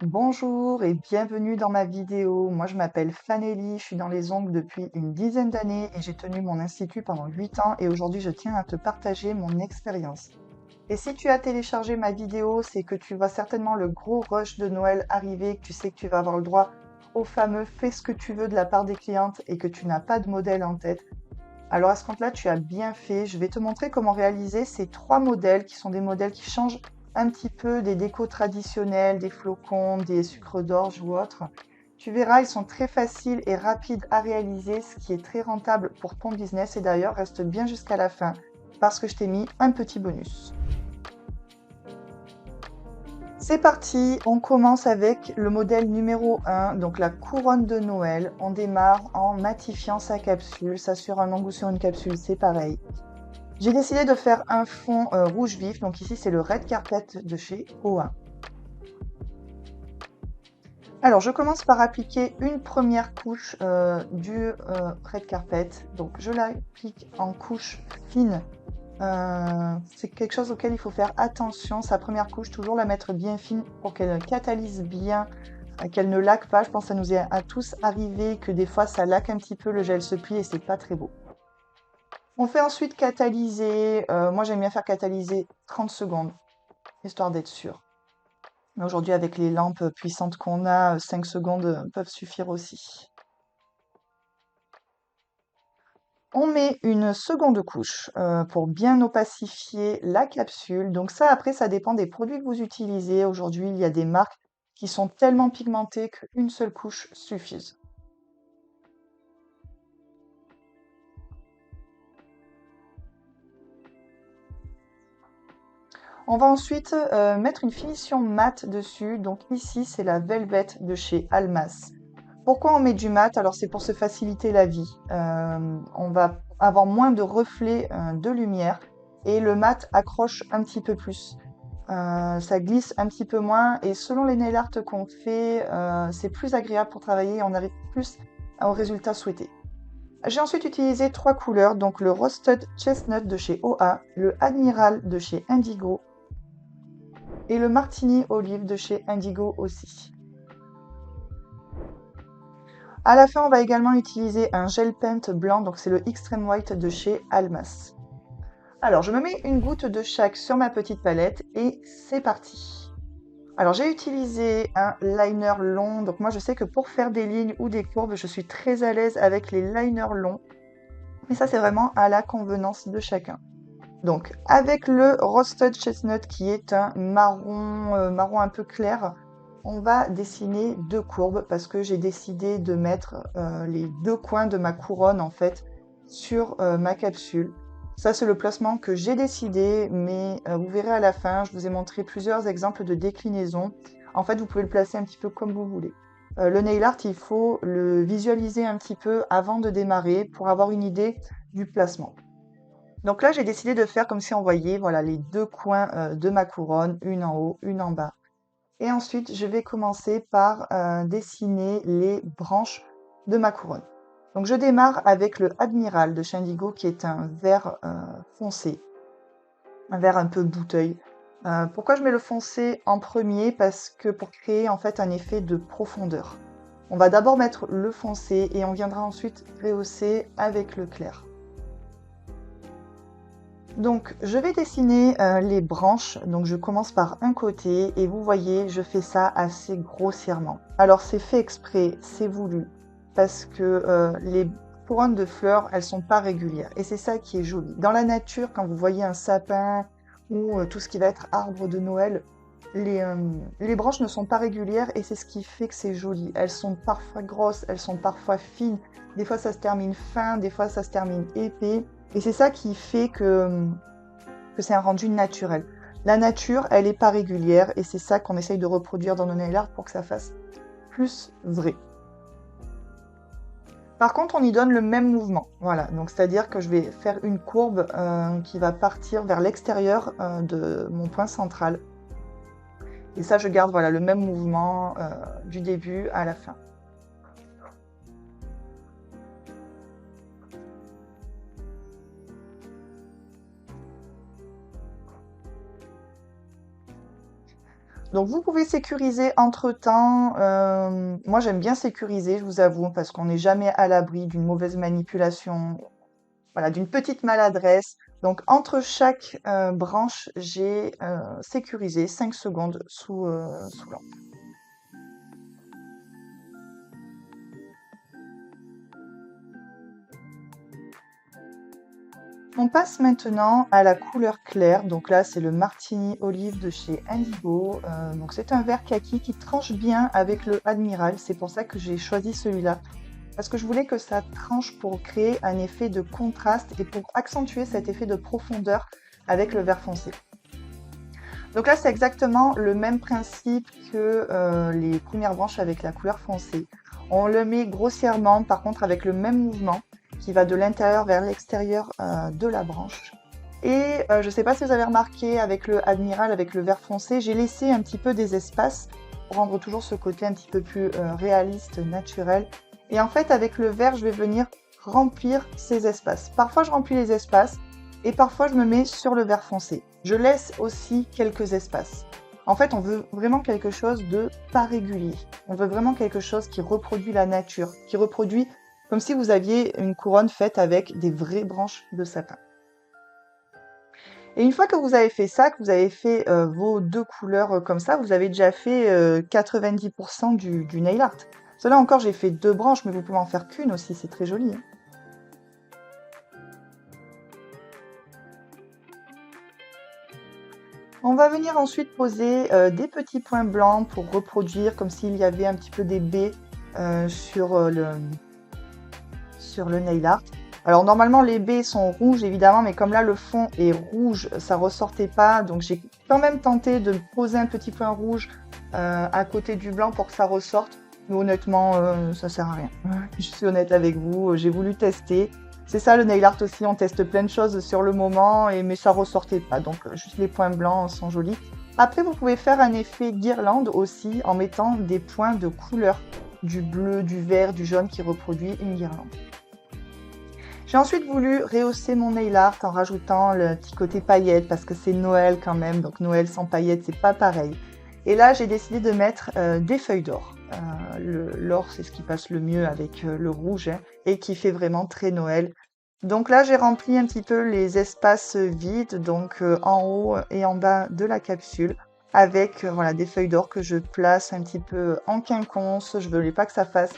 Bonjour et bienvenue dans ma vidéo. Moi, je m'appelle Fanelli, je suis dans les ongles depuis une dizaine d'années et j'ai tenu mon institut pendant 8 ans et aujourd'hui, je tiens à te partager mon expérience. Et si tu as téléchargé ma vidéo, c'est que tu vois certainement le gros rush de Noël arriver, que tu sais que tu vas avoir le droit au fameux fais ce que tu veux de la part des clientes et que tu n'as pas de modèle en tête. Alors à ce compte-là, tu as bien fait. Je vais te montrer comment réaliser ces trois modèles qui sont des modèles qui changent un petit peu des décos traditionnels, des flocons, des sucres d'orge ou autres. Tu verras, ils sont très faciles et rapides à réaliser, ce qui est très rentable pour ton business. Et d'ailleurs, reste bien jusqu'à la fin parce que je t'ai mis un petit bonus. C'est parti, on commence avec le modèle numéro 1, donc la couronne de Noël. On démarre en matifiant sa capsule. Ça sur un ongle ou sur une capsule, c'est pareil. J'ai décidé de faire un fond rouge vif, donc ici c'est le Red Carpet de chez O1. Alors je commence par appliquer une première couche du Red Carpet, donc je l'applique en couche fine. C'est quelque chose auquel il faut faire attention, sa première couche, toujours la mettre bien fine pour qu'elle catalyse bien, qu'elle ne laque pas. Je pense que ça nous est à tous arrivé que des fois ça laque un petit peu, le gel se plie et c'est pas très beau. On fait ensuite catalyser. Moi, j'aime bien faire catalyser 30 secondes, histoire d'être sûr. Mais aujourd'hui, avec les lampes puissantes qu'on a, 5 secondes peuvent suffire aussi. On met une seconde couche pour bien opacifier la capsule. Donc ça, après, ça dépend des produits que vous utilisez. Aujourd'hui, il y a des marques qui sont tellement pigmentées qu'une seule couche suffise. On va ensuite mettre une finition mat dessus. Donc ici, c'est la Velvet de chez Almas. Pourquoi on met du mat? Alors c'est pour se faciliter la vie. On va avoir moins de reflets de lumière et le mat accroche un petit peu plus. Ça glisse un petit peu moins et selon les nail art qu'on fait, c'est plus agréable pour travailler et on arrive plus au résultat souhaité. J'ai ensuite utilisé trois couleurs, donc le Roasted Chestnut de chez OA, le Admiral de chez Indigo et le Martini Olive de chez Indigo aussi. À la fin, on va également utiliser un gel paint blanc, donc c'est le Extreme White de chez Almas. Alors, je me mets une goutte de chaque sur ma petite palette et c'est parti. Alors, j'ai utilisé un liner long, donc moi je sais que pour faire des lignes ou des courbes, je suis très à l'aise avec les liners longs, mais ça c'est vraiment à la convenance de chacun. Donc, avec le Roasted Chestnut qui est un marron, marron un peu clair, on va dessiner deux courbes parce que j'ai décidé de mettre les deux coins de ma couronne en fait sur ma capsule. Ça, c'est le placement que j'ai décidé, mais vous verrez à la fin, je vous ai montré plusieurs exemples de déclinaison. En fait, vous pouvez le placer un petit peu comme vous voulez. Le nail art, il faut le visualiser un petit peu avant de démarrer pour avoir une idée du placement. Donc là, j'ai décidé de faire comme si on voyait voilà, les deux coins de ma couronne, une en haut, une en bas. Et ensuite, je vais commencer par dessiner les branches de ma couronne. Donc je démarre avec le Admiral de chez Indigo qui est un vert foncé, un vert un peu bouteille. Pourquoi je mets le foncé en premier? Parce que pour créer en fait un effet de profondeur. On va d'abord mettre le foncé et on viendra ensuite rehausser avec le clair. Donc, je vais dessiner les branches. Donc, je commence par un côté et vous voyez, je fais ça assez grossièrement. Alors, c'est fait exprès, c'est voulu, parce que les couronnes de fleurs, elles sont pas régulières. Et c'est ça qui est joli. Dans la nature, quand vous voyez un sapin ou tout ce qui va être arbre de Noël, les branches ne sont pas régulières et c'est ce qui fait que c'est joli. Elles sont parfois grosses, elles sont parfois fines. Des fois, ça se termine fin, des fois, ça se termine épais. Et c'est ça qui fait que c'est un rendu naturel. La nature, elle n'est pas régulière et c'est ça qu'on essaye de reproduire dans nos nail art pour que ça fasse plus vrai. Par contre, on y donne le même mouvement. Voilà, donc c'est-à-dire que je vais faire une courbe qui va partir vers l'extérieur de mon point central. Et ça, je garde voilà, le même mouvement du début à la fin. Donc vous pouvez sécuriser entre-temps. Moi j'aime bien sécuriser, je vous avoue, parce qu'on n'est jamais à l'abri d'une mauvaise manipulation, voilà, d'une petite maladresse. Donc entre chaque branche, j'ai sécurisé 5 secondes sous lampe. On passe maintenant à la couleur claire. Donc là, c'est le Martini Olive de chez Indigo. Donc c'est un vert kaki qui tranche bien avec le Admiral. C'est pour ça que j'ai choisi celui-là. Parce que je voulais que ça tranche pour créer un effet de contraste et pour accentuer cet effet de profondeur avec le vert foncé. Donc là, c'est exactement le même principe que les premières branches avec la couleur foncée. On le met grossièrement, par contre, avec le même mouvement qui va de l'intérieur vers l'extérieur de la branche. Et je ne sais pas si vous avez remarqué avec le Admiral, avec le vert foncé, j'ai laissé un petit peu des espaces pour rendre toujours ce côté un petit peu plus réaliste, naturel. Et en fait, avec le vert, je vais venir remplir ces espaces. Parfois, je remplis les espaces et parfois, je me mets sur le vert foncé. Je laisse aussi quelques espaces. En fait, on veut vraiment quelque chose de pas régulier. On veut vraiment quelque chose qui reproduit la nature, qui reproduit comme si vous aviez une couronne faite avec des vraies branches de sapin. Et une fois que vous avez fait ça, que vous avez fait vos deux couleurs comme ça, vous avez déjà fait 90% du nail art. Cela encore, j'ai fait 2 branches, mais vous pouvez en faire qu'une aussi, c'est très joli, hein. On va venir ensuite poser des petits points blancs pour reproduire comme s'il y avait un petit peu des baies sur le nail art. Alors normalement les baies sont rouges évidemment, mais comme là le fond est rouge, ça ressortait pas. Donc j'ai quand même tenté de poser un petit point rouge à côté du blanc pour que ça ressorte. Mais honnêtement, ça sert à rien. Je suis honnête avec vous, j'ai voulu tester. C'est ça le nail art aussi, on teste plein de choses sur le moment, mais ça ressortait pas. Donc juste les points blancs sont jolis. Après, vous pouvez faire un effet guirlande aussi en mettant des points de couleur, du bleu, du vert, du jaune qui reproduit une guirlande. J'ai ensuite voulu rehausser mon nail art en rajoutant le petit côté paillettes parce que c'est Noël quand même, donc Noël sans paillettes, c'est pas pareil. Et là, j'ai décidé de mettre des feuilles d'or. L'or, c'est ce qui passe le mieux avec le rouge hein, et qui fait vraiment très Noël. Donc là, j'ai rempli un petit peu les espaces vides, donc en haut et en bas de la capsule, avec voilà, des feuilles d'or que je place un petit peu en quinconce. Je ne voulais pas que ça fasse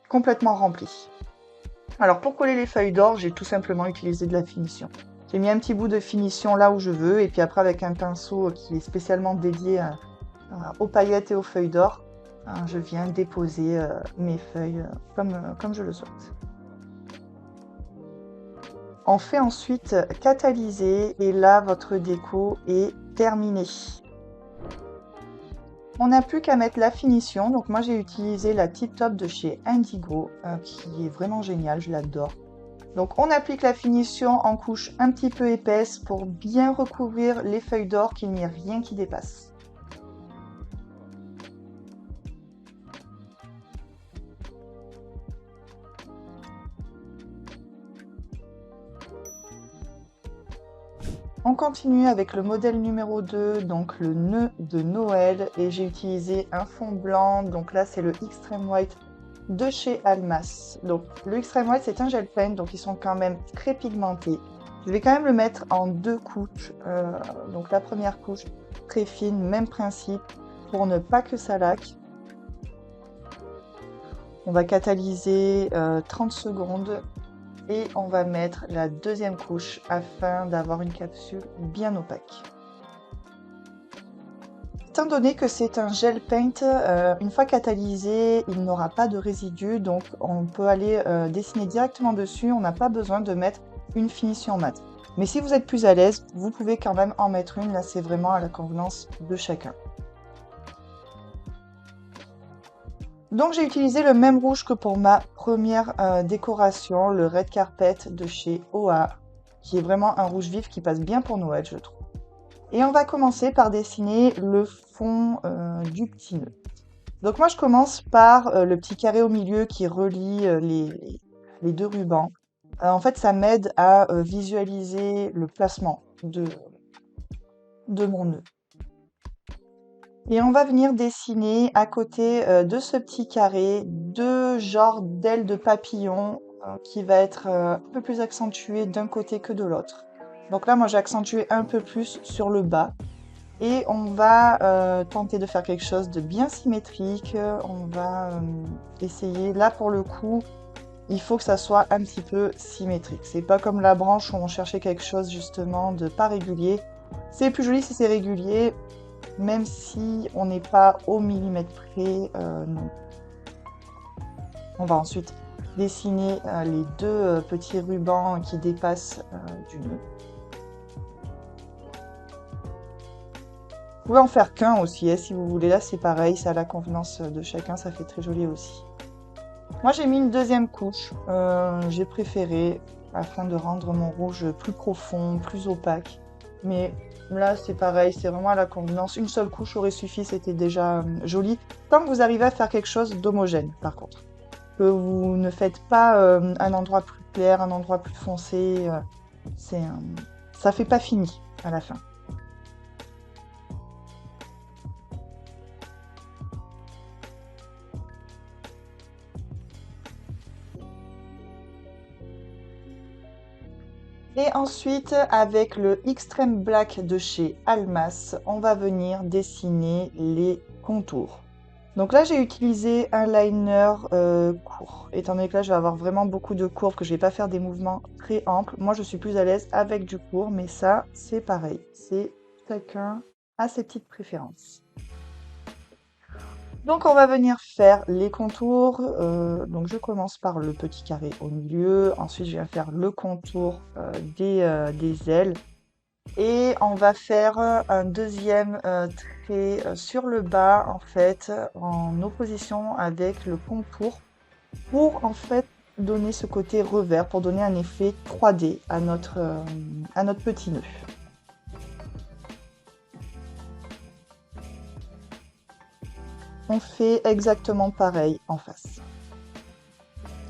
complètement rempli. Alors pour coller les feuilles d'or, j'ai tout simplement utilisé de la finition. J'ai mis un petit bout de finition là où je veux, et puis après avec un pinceau qui est spécialement dédié aux paillettes et aux feuilles d'or, je viens déposer mes feuilles comme je le souhaite. On fait ensuite catalyser et là votre déco est terminée. On n'a plus qu'à mettre la finition, donc moi j'ai utilisé la Tip Top de chez Indigo qui est vraiment géniale, je l'adore. Donc on applique la finition en couche un petit peu épaisse pour bien recouvrir les feuilles d'or, qu'il n'y ait rien qui dépasse. On continue avec le modèle numéro 2, donc le nœud de Noël, et j'ai utilisé un fond blanc, donc là c'est le Extreme White de chez Almas. Donc le Extreme White c'est un gel paint, donc ils sont quand même très pigmentés. Je vais quand même le mettre en 2 couches, donc la première couche très fine, même principe, pour ne pas que ça laque. On va catalyser 30 secondes. Et on va mettre la deuxième couche afin d'avoir une capsule bien opaque. Étant donné que c'est un gel paint, une fois catalysé, il n'aura pas de résidus, donc on peut aller dessiner directement dessus, on n'a pas besoin de mettre une finition mat. Mais si vous êtes plus à l'aise, vous pouvez quand même en mettre une, là c'est vraiment à la convenance de chacun. Donc j'ai utilisé le même rouge que pour ma première décoration, le Red Carpet de chez OA, qui est vraiment un rouge vif qui passe bien pour Noël, je trouve. Et on va commencer par dessiner le fond du petit nœud. Donc moi je commence par le petit carré au milieu qui relie les 2 rubans. En fait ça m'aide à visualiser le placement de mon nœud. Et on va venir dessiner à côté de ce petit carré deux genres d'ailes de papillon qui va être un peu plus accentué d'un côté que de l'autre. Donc là, moi, j'ai accentué un peu plus sur le bas. Et on va tenter de faire quelque chose de bien symétrique. On va essayer, là pour le coup, il faut que ça soit un petit peu symétrique. C'est pas comme la branche où on cherchait quelque chose justement de pas régulier. C'est plus joli si c'est régulier, même si on n'est pas au millimètre près. Non. On va ensuite dessiner les deux petits rubans qui dépassent du nœud. Vous pouvez en faire qu'un aussi, hein, si vous voulez. Là, c'est pareil, c'est à la convenance de chacun, ça fait très joli aussi. Moi, j'ai mis une deuxième couche. J'ai préféré, afin de rendre mon rouge plus profond, plus opaque. Mais là, c'est pareil, c'est vraiment à la convenance. Une seule couche aurait suffi, c'était déjà joli. Tant que vous arrivez à faire quelque chose d'homogène, par contre. Que vous ne faites pas un endroit plus clair, un endroit plus foncé. Ça fait pas fini à la fin. Et ensuite, avec le Extreme Black de chez Almas, on va venir dessiner les contours. Donc là, j'ai utilisé un liner court. Étant donné que là, je vais avoir vraiment beaucoup de courbes, que je vais pas faire des mouvements très amples. Moi, je suis plus à l'aise avec du court, mais ça, c'est pareil. C'est chacun a ses petites préférences. Donc on va venir faire les contours. Donc je commence par le petit carré au milieu. Ensuite, je viens faire le contour des ailes. Et on va faire un deuxième trait sur le bas, en fait, en opposition avec le contour, pour en fait donner ce côté revers, pour donner un effet 3D à notre petit nœud. On fait exactement pareil en face.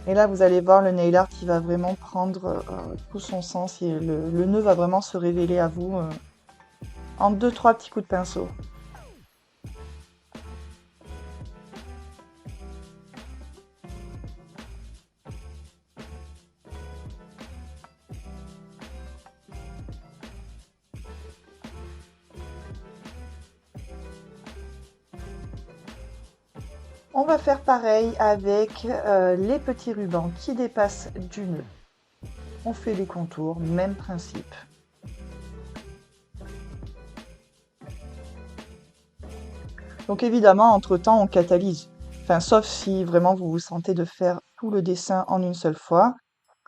Et là, vous allez voir le nail art qui va vraiment prendre tout son sens et le nœud va vraiment se révéler à vous en 2-3 petits coups de pinceau. On va faire pareil avec les petits rubans qui dépassent du nœud. On fait les contours, même principe. Donc évidemment, entre-temps, on catalyse. Enfin, sauf si vraiment vous vous sentez de faire tout le dessin en une seule fois.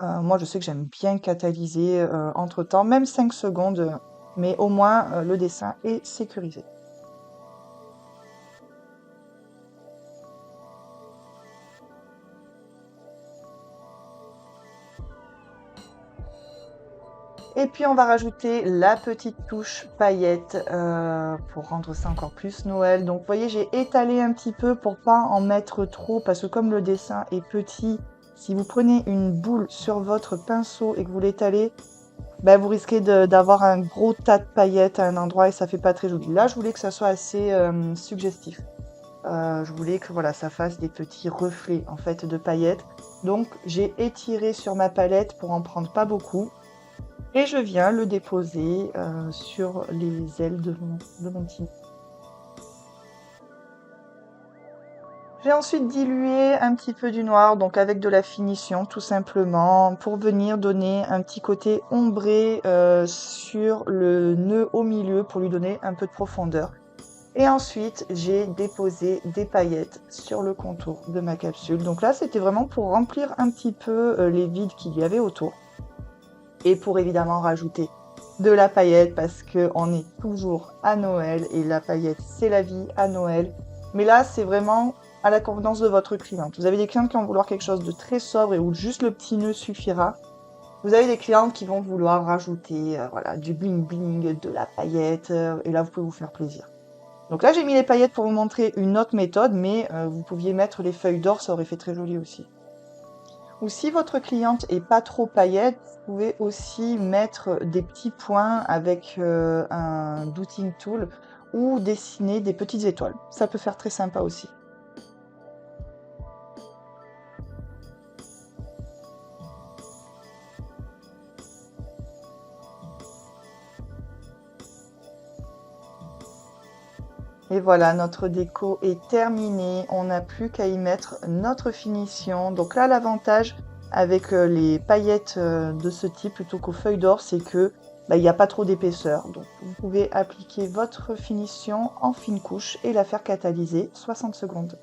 Moi, je sais que j'aime bien catalyser entre-temps, même 5 secondes, mais au moins le dessin est sécurisé. Et puis on va rajouter la petite touche paillette pour rendre ça encore plus Noël. Donc vous voyez, j'ai étalé un petit peu pour pas en mettre trop parce que comme le dessin est petit, si vous prenez une boule sur votre pinceau et que vous l'étalez, ben, vous risquez d'avoir un gros tas de paillettes à un endroit et ça fait pas très joli. Là, je voulais que ça soit assez suggestif. Je voulais que voilà, ça fasse des petits reflets en fait de paillettes. Donc j'ai étiré sur ma palette pour en prendre pas beaucoup. Et je viens le déposer sur les ailes de mon petit. J'ai ensuite dilué un petit peu du noir, donc avec de la finition tout simplement, pour venir donner un petit côté ombré sur le nœud au milieu pour lui donner un peu de profondeur. Et ensuite, j'ai déposé des paillettes sur le contour de ma capsule. Donc là, c'était vraiment pour remplir un petit peu les vides qu'il y avait autour. Et pour évidemment rajouter de la paillette parce qu'on est toujours à Noël et la paillette c'est la vie à Noël. Mais là c'est vraiment à la convenance de votre cliente. Vous avez des clientes qui vont vouloir quelque chose de très sobre et où juste le petit nœud suffira. Vous avez des clientes qui vont vouloir rajouter voilà, du bling bling, de la paillette et là vous pouvez vous faire plaisir. Donc là j'ai mis les paillettes pour vous montrer une autre méthode mais vous pouviez mettre les feuilles d'or, ça aurait fait très joli aussi. Ou si votre cliente est pas trop paillette, vous pouvez aussi mettre des petits points avec un dotting tool ou dessiner des petites étoiles. Ça peut faire très sympa aussi. Et voilà, notre déco est terminée. On n'a plus qu'à y mettre notre finition. Donc là, l'avantage avec les paillettes de ce type plutôt qu'aux feuilles d'or, c'est que il n'y a pas trop d'épaisseur. Donc vous pouvez appliquer votre finition en fine couche et la faire catalyser 60 secondes.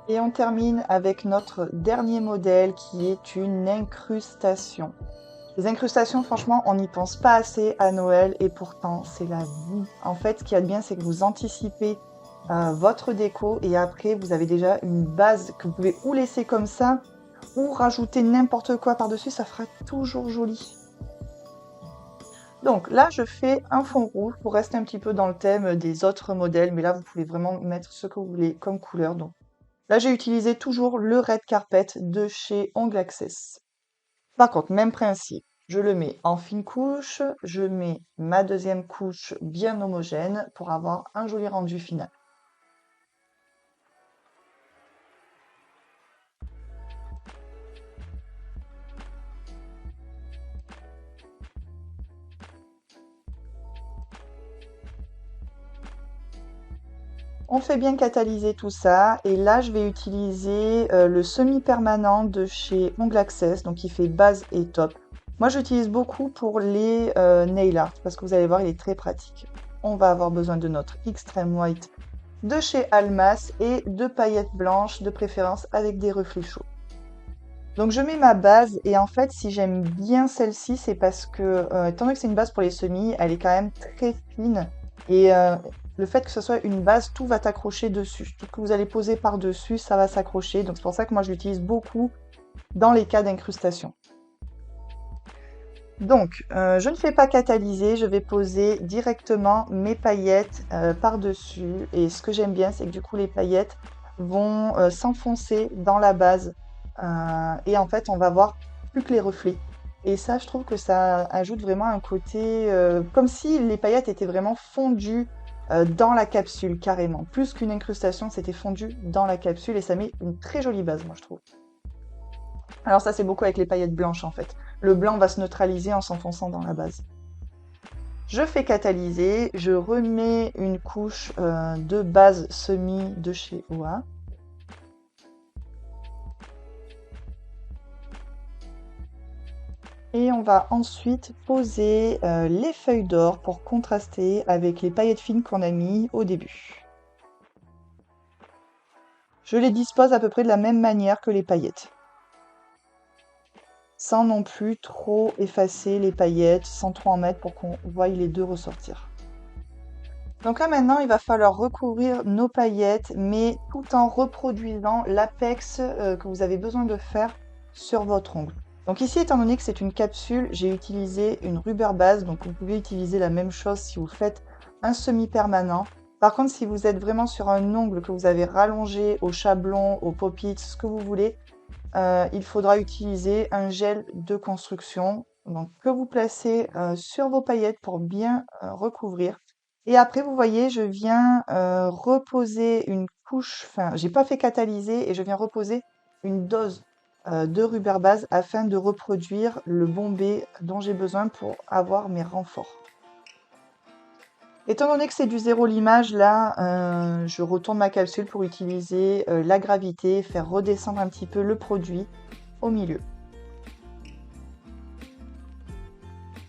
Et on termine avec notre dernier modèle qui est une incrustation. Les incrustations, franchement, on n'y pense pas assez à Noël et pourtant, c'est la vie. En fait, ce qu'il y a de bien, c'est que vous anticipez votre déco et après, vous avez déjà une base que vous pouvez ou laisser comme ça ou rajouter n'importe quoi par-dessus, ça fera toujours joli. Donc là, je fais un fond rouge pour rester un petit peu dans le thème des autres modèles, mais là, vous pouvez vraiment mettre ce que vous voulez comme couleur. Donc là, j'ai utilisé toujours le Red Carpet de chez Ongle Access. Par contre, même principe, je le mets en fine couche, je mets ma deuxième couche bien homogène pour avoir un joli rendu final. On fait bien catalyser tout ça et là, je vais utiliser le semi-permanent de chez Ongle Access, donc il fait base et top. Moi, j'utilise beaucoup pour les nail art parce que vous allez voir, il est très pratique. On va avoir besoin de notre Extreme White de chez Almas et de paillettes blanches de préférence avec des reflets chauds. Donc je mets ma base et en fait si j'aime bien celle-ci c'est parce que étant donné que c'est une base pour les semis, elle est quand même très fine et le fait que ce soit une base, tout va t'accrocher dessus. Tout ce que vous allez poser par-dessus, ça va s'accrocher. Donc c'est pour ça que moi je l'utilise beaucoup dans les cas d'incrustation. Donc je ne fais pas catalyser, je vais poser directement mes paillettes par-dessus et ce que j'aime bien c'est que du coup les paillettes vont s'enfoncer dans la base. Et en fait, on va voir plus que les reflets. Et ça, je trouve que ça ajoute vraiment un côté comme si les paillettes étaient vraiment fondues dans la capsule, carrément. Plus qu'une incrustation, c'était fondu dans la capsule et ça met une très jolie base, moi, je trouve. Alors ça, c'est beaucoup avec les paillettes blanches, en fait. Le blanc va se neutraliser en s'enfonçant dans la base. Je fais catalyser, je remets une couche de base semi de chez OA. Et on va ensuite poser les feuilles d'or pour contraster avec les paillettes fines qu'on a mis au début. Je les dispose à peu près de la même manière que les paillettes. Sans non plus trop effacer les paillettes, sans trop en mettre pour qu'on voie les deux ressortir. Donc là maintenant, il va falloir recouvrir nos paillettes, mais tout en reproduisant l'apex que vous avez besoin de faire sur votre ongle. Donc ici, étant donné que c'est une capsule, j'ai utilisé une rubber base, donc vous pouvez utiliser la même chose si vous faites un semi-permanent. Par contre, si vous êtes vraiment sur un ongle que vous avez rallongé au chablon, au pop-it, ce que vous voulez, il faudra utiliser un gel de construction donc, que vous placez sur vos paillettes pour bien recouvrir. Et après, vous voyez, je viens reposer une couche, enfin, j'ai pas fait catalyser et je viens reposer une dose de rubber base afin de reproduire le bombé dont j'ai besoin pour avoir mes renforts. Étant donné que c'est du zéro limage, là, je retourne ma capsule pour utiliser la gravité, faire redescendre un petit peu le produit au milieu.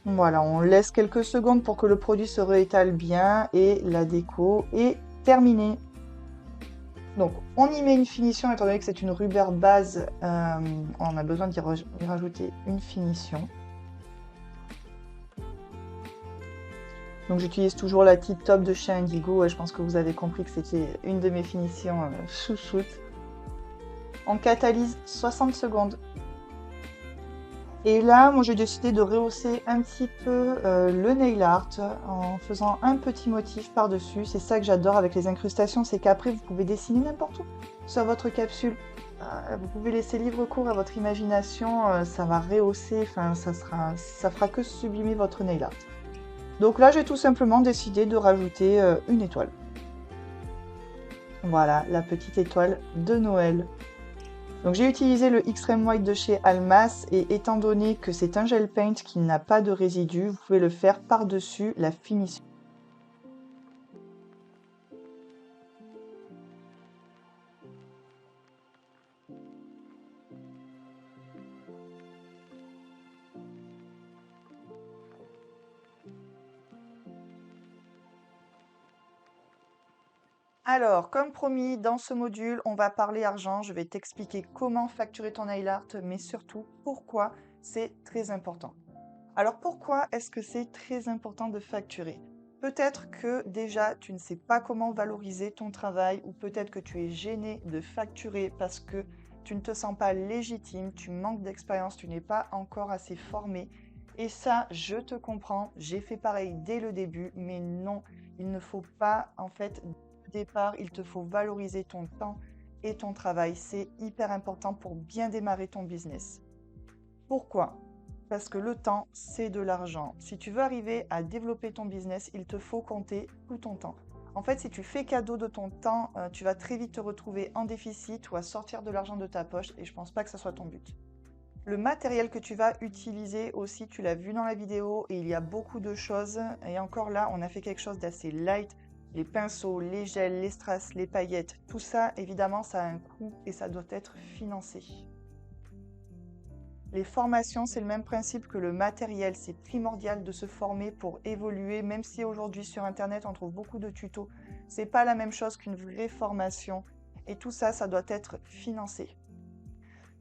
Voilà, on laisse quelques secondes pour que le produit se réétale bien et la déco est terminée. Donc, on y met une finition, étant donné que c'est une rubber base, on a besoin d'y rajouter une finition. Donc, j'utilise toujours la Tip Top de chez Indigo, et je pense que vous avez compris que c'était une de mes finitions chouchoute. On catalyse 60 secondes. Et là, moi, j'ai décidé de rehausser un petit peu le nail art en faisant un petit motif par-dessus. C'est ça que j'adore avec les incrustations, c'est qu'après, vous pouvez dessiner n'importe où sur votre capsule. Vous pouvez laisser libre cours à votre imagination, ça va rehausser, enfin, ça fera que sublimer votre nail art. Donc là, j'ai tout simplement décidé de rajouter une étoile. Voilà, la petite étoile de Noël. Donc j'ai utilisé le Extreme White de chez Almas et étant donné que c'est un gel paint qui n'a pas de résidus, vous pouvez le faire par-dessus la finition. Alors, comme promis, dans ce module, on va parler argent. Je vais t'expliquer comment facturer ton nail art, mais surtout pourquoi c'est très important. Alors pourquoi est-ce que c'est très important de facturer? Peut-être que déjà tu ne sais pas comment valoriser ton travail ou peut-être que tu es gêné de facturer parce que tu ne te sens pas légitime, tu manques d'expérience, tu n'es pas encore assez formé. Et ça, je te comprends, j'ai fait pareil dès le début, mais non, il ne faut pas, en fait, au départ, il te faut valoriser ton temps et ton travail. C'est hyper important pour bien démarrer ton business. Pourquoi? Parce que le temps, c'est de l'argent. Si tu veux arriver à développer ton business, il te faut compter tout ton temps. En fait, si tu fais cadeau de ton temps, tu vas très vite te retrouver en déficit ou à sortir de l'argent de ta poche et je ne pense pas que ce soit ton but. Le matériel que tu vas utiliser aussi, tu l'as vu dans la vidéo et il y a beaucoup de choses. Et encore là, on a fait quelque chose d'assez light. Les pinceaux, les gels, les strass, les paillettes, tout ça, évidemment, ça a un coût et ça doit être financé. Les formations, c'est le même principe que le matériel. C'est primordial de se former pour évoluer, même si aujourd'hui sur Internet, on trouve beaucoup de tutos. C'est pas la même chose qu'une vraie formation. Et tout ça, ça doit être financé.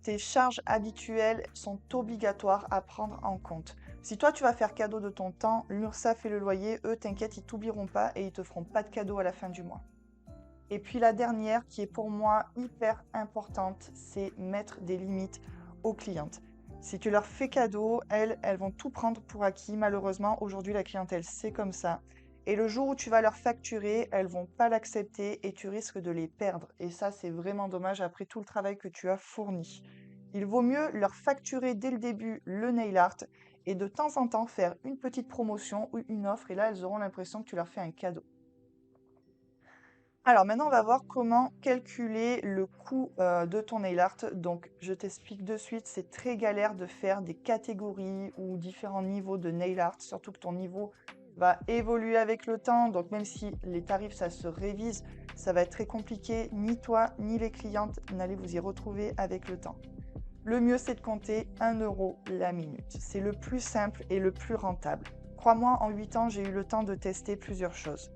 Tes charges habituelles sont obligatoires à prendre en compte. Si toi, tu vas faire cadeau de ton temps, l'URSSAF et le loyer, eux, t'inquiète, ils t'oublieront pas et ils te feront pas de cadeau à la fin du mois. Et puis la dernière, qui est pour moi hyper importante, c'est mettre des limites aux clientes. Si tu leur fais cadeau, elles vont tout prendre pour acquis. Malheureusement, aujourd'hui, la clientèle, c'est comme ça. Et le jour où tu vas leur facturer, elles vont pas l'accepter et tu risques de les perdre. Et ça, c'est vraiment dommage après tout le travail que tu as fourni. Il vaut mieux leur facturer dès le début le nail art et de temps en temps faire une petite promotion ou une offre. Et là, elles auront l'impression que tu leur fais un cadeau. Alors maintenant, on va voir comment calculer le coût de ton nail art. Donc, je t'explique de suite, c'est très galère de faire des catégories ou différents niveaux de nail art, surtout que ton niveau va évoluer avec le temps. Donc, même si les tarifs, ça se révise, ça va être très compliqué. Ni toi, ni les clientes n'allez vous y retrouver avec le temps. Le mieux, c'est de compter 1 euro la minute. C'est le plus simple et le plus rentable. Crois-moi, en 8 ans, j'ai eu le temps de tester plusieurs choses.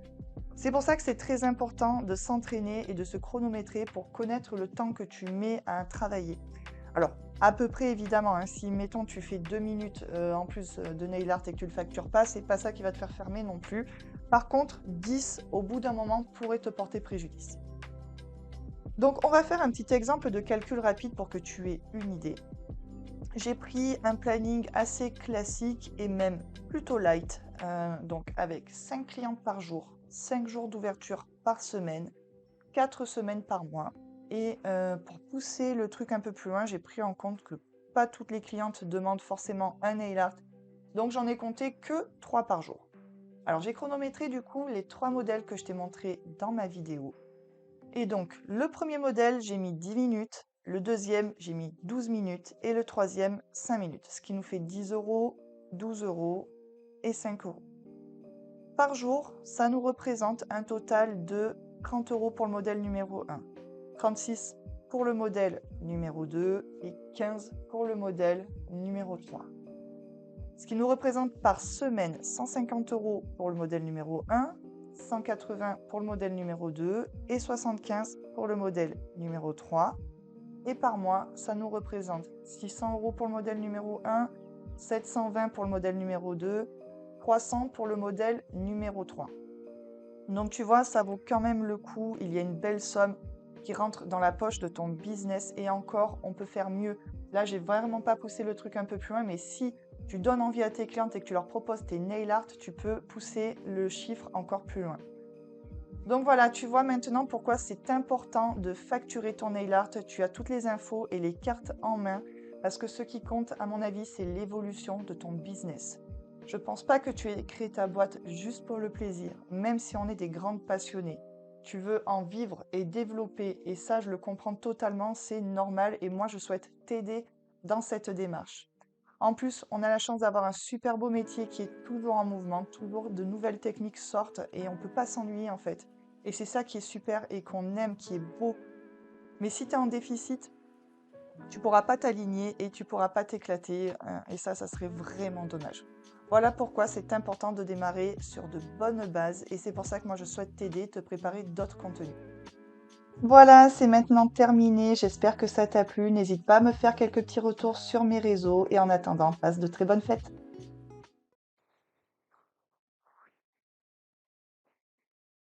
C'est pour ça que c'est très important de s'entraîner et de se chronométrer pour connaître le temps que tu mets à travailler. Alors, à peu près évidemment, hein, si mettons tu fais 2 minutes en plus de nail art et que tu ne le factures pas, c'est pas ça qui va te faire fermer non plus. Par contre, 10 au bout d'un moment pourrait te porter préjudice. Donc, on va faire un petit exemple de calcul rapide pour que tu aies une idée. J'ai pris un planning assez classique et même plutôt light, donc avec 5 clientes par jour, 5 jours d'ouverture par semaine, 4 semaines par mois. Et pour pousser le truc un peu plus loin, j'ai pris en compte que pas toutes les clientes demandent forcément un nail art, donc j'en ai compté que 3 par jour. Alors j'ai chronométré du coup les 3 modèles que je t'ai montrés dans ma vidéo. Et donc, le premier modèle, j'ai mis 10 minutes. Le deuxième, j'ai mis 12 minutes. Et le troisième, 5 minutes. Ce qui nous fait 10 euros, 12 euros et 5 euros. Par jour, ça nous représente un total de 30 euros pour le modèle numéro 1, 36 pour le modèle numéro 2 et 15 pour le modèle numéro 3. Ce qui nous représente par semaine 150 euros pour le modèle numéro 1, 180 pour le modèle numéro 2 et 75 pour le modèle numéro 3. Et par mois, ça nous représente 600 euros pour le modèle numéro 1, 720 pour le modèle numéro 2, 300 pour le modèle numéro 3. Donc tu vois, ça vaut quand même le coup. Il y a une belle somme qui rentre dans la poche de ton business et encore, on peut faire mieux. Là, j'ai vraiment pas poussé le truc un peu plus loin, mais si tu donnes envie à tes clientes et que tu leur proposes tes nail art, tu peux pousser le chiffre encore plus loin. Donc voilà, tu vois maintenant pourquoi c'est important de facturer ton nail art. Tu as toutes les infos et les cartes en main parce que ce qui compte, à mon avis, c'est l'évolution de ton business. Je pense pas que tu aies créé ta boîte juste pour le plaisir, même si on est des grandes passionnées. Tu veux en vivre et développer, et ça, je le comprends totalement, c'est normal, et moi, je souhaite t'aider dans cette démarche. En plus, on a la chance d'avoir un super beau métier qui est toujours en mouvement, toujours de nouvelles techniques sortent, et on ne peut pas s'ennuyer en fait. Et c'est ça qui est super et qu'on aime, qui est beau. Mais si tu es en déficit, tu pourras pas t'aligner et tu pourras pas t'éclater. Et ça serait vraiment dommage. Voilà pourquoi c'est important de démarrer sur de bonnes bases. Et c'est pour ça que moi, je souhaite t'aider, te préparer d'autres contenus. Voilà, c'est maintenant terminé. J'espère que ça t'a plu. N'hésite pas à me faire quelques petits retours sur mes réseaux. Et en attendant, passe de très bonnes fêtes.